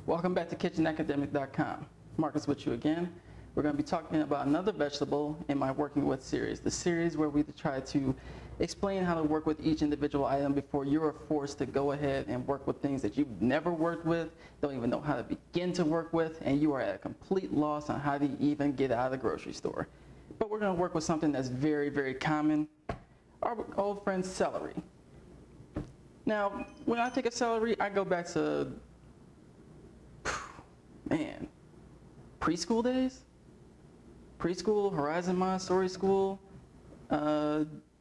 Welcome back to KitchenAcademic.com. Marcus with you again. We're going to be talking about another vegetable in my Working With series. The series where we try to explain how to work with each individual item before you are forced to go ahead and work with things that you've never worked with, don't even know how to begin to work with, and you are at a complete loss on how to even get out of the grocery store. But we're going to work with something that's very, very common. Our old friend celery. Now, when I think of celery, I go back to preschool days? Preschool, Horizon Montessori School,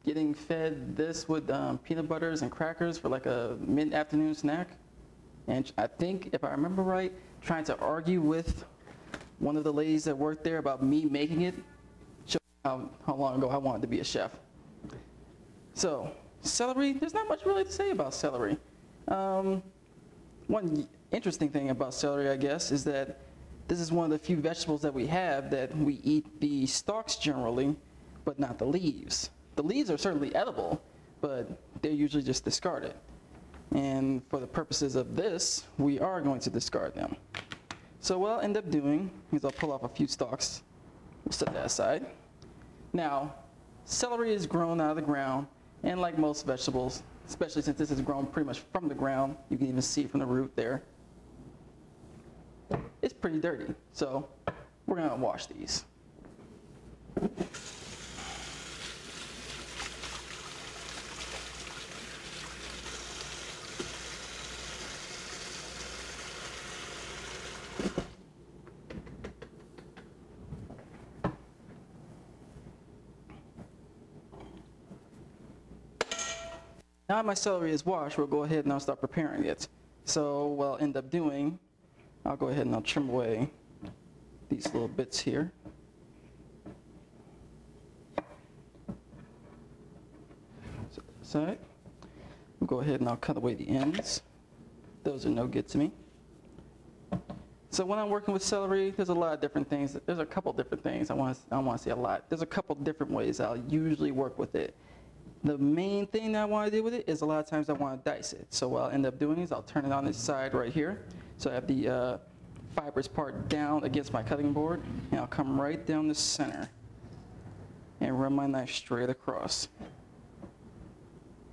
getting fed this with peanut butters and crackers for like a mid-afternoon snack. And I think, if I remember right, trying to argue with one of the ladies that worked there about me making it, showing how long ago I wanted to be a chef. So, celery, there's not much really to say about celery. One interesting thing about celery, I guess, is that this is one of the few vegetables that we have that we eat the stalks generally, but not the leaves. The leaves are certainly edible, but they're usually just discarded. And for the purposes of this, we are going to discard them. So what I'll end up doing is I'll pull off a few stalks. We'll set that aside. Now, celery is grown out of the ground, and like most vegetables, especially since this is grown pretty much from the ground, you can even see from the root there, it's pretty dirty. So we're going to wash these. Now my celery is washed, we'll go ahead and I'll start preparing it. So what I'll end up doing, I'll go ahead and I'll trim away these little bits here. So side. We'll go ahead and I'll cut away the ends. Those are no good to me. So when I'm working with celery, there's a lot of different things. There's a couple different things. I want to say a lot. There's a couple different ways I'll usually work with it. The main thing that I want to do with it is a lot of times I want to dice it. So what I'll end up doing is I'll turn it on this side right here. So I have the fibrous part down against my cutting board, and I'll come right down the center and run my knife straight across.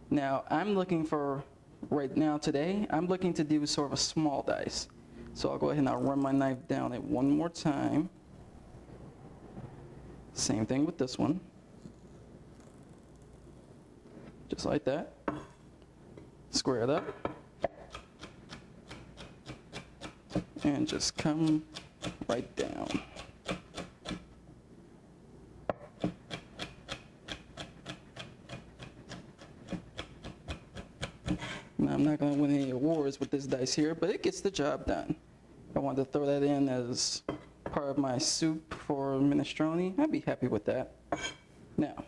Now I'm looking for, right now today, I'm looking to do sort of a small dice. So I'll go ahead and I'll run my knife down it one more time. Same thing with this one. Just like that. Square it up. And just come right down. Now I'm not going to win any awards with this dice here, but it gets the job done. If I wanted to throw that in as part of my soup for minestrone, I'd be happy with that. Now,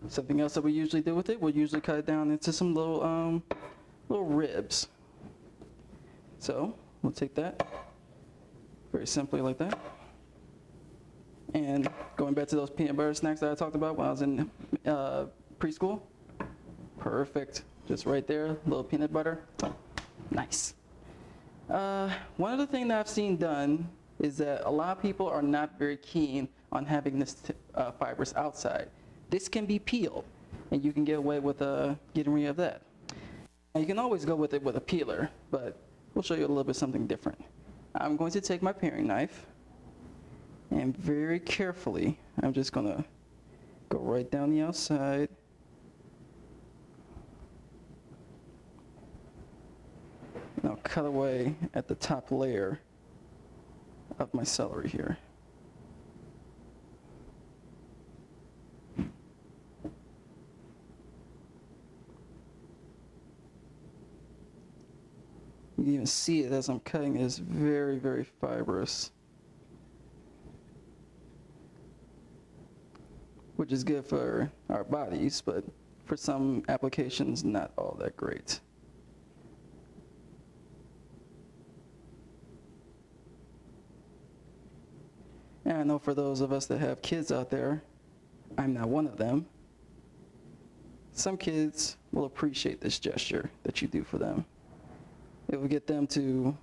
something else that we usually do with it, we'll usually cut it down into some little ribs. So we'll take that very simply like that. And going back to those peanut butter snacks that I talked about when I was in preschool, perfect. Just right there, a little peanut butter. Nice. One other thing that I've seen done is that a lot of people are not very keen on having this fibrous outside. This can be peeled, and you can get away with getting rid of that. Now, you can always go with it with a peeler, but we'll show you a little bit something different. I'm going to take my paring knife, and very carefully, I'm just going to go right down the outside. And I'll cut away at the top layer of my celery here. You can even see it as I'm cutting. It's very, very fibrous, which is good for our bodies, but for some applications, not all that great. And I know for those of us that have kids out there, I'm not one of them. Some kids will appreciate this gesture that you do for them. It will get them to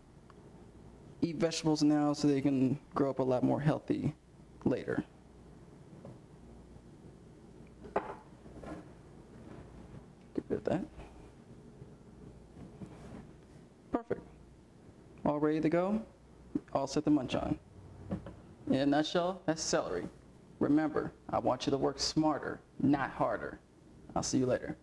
eat vegetables now so they can grow up a lot more healthy later. Get rid of that. Perfect. All ready to go? All set to munch on. In a nutshell, that's celery. Remember, I want you to work smarter, not harder. I'll see you later.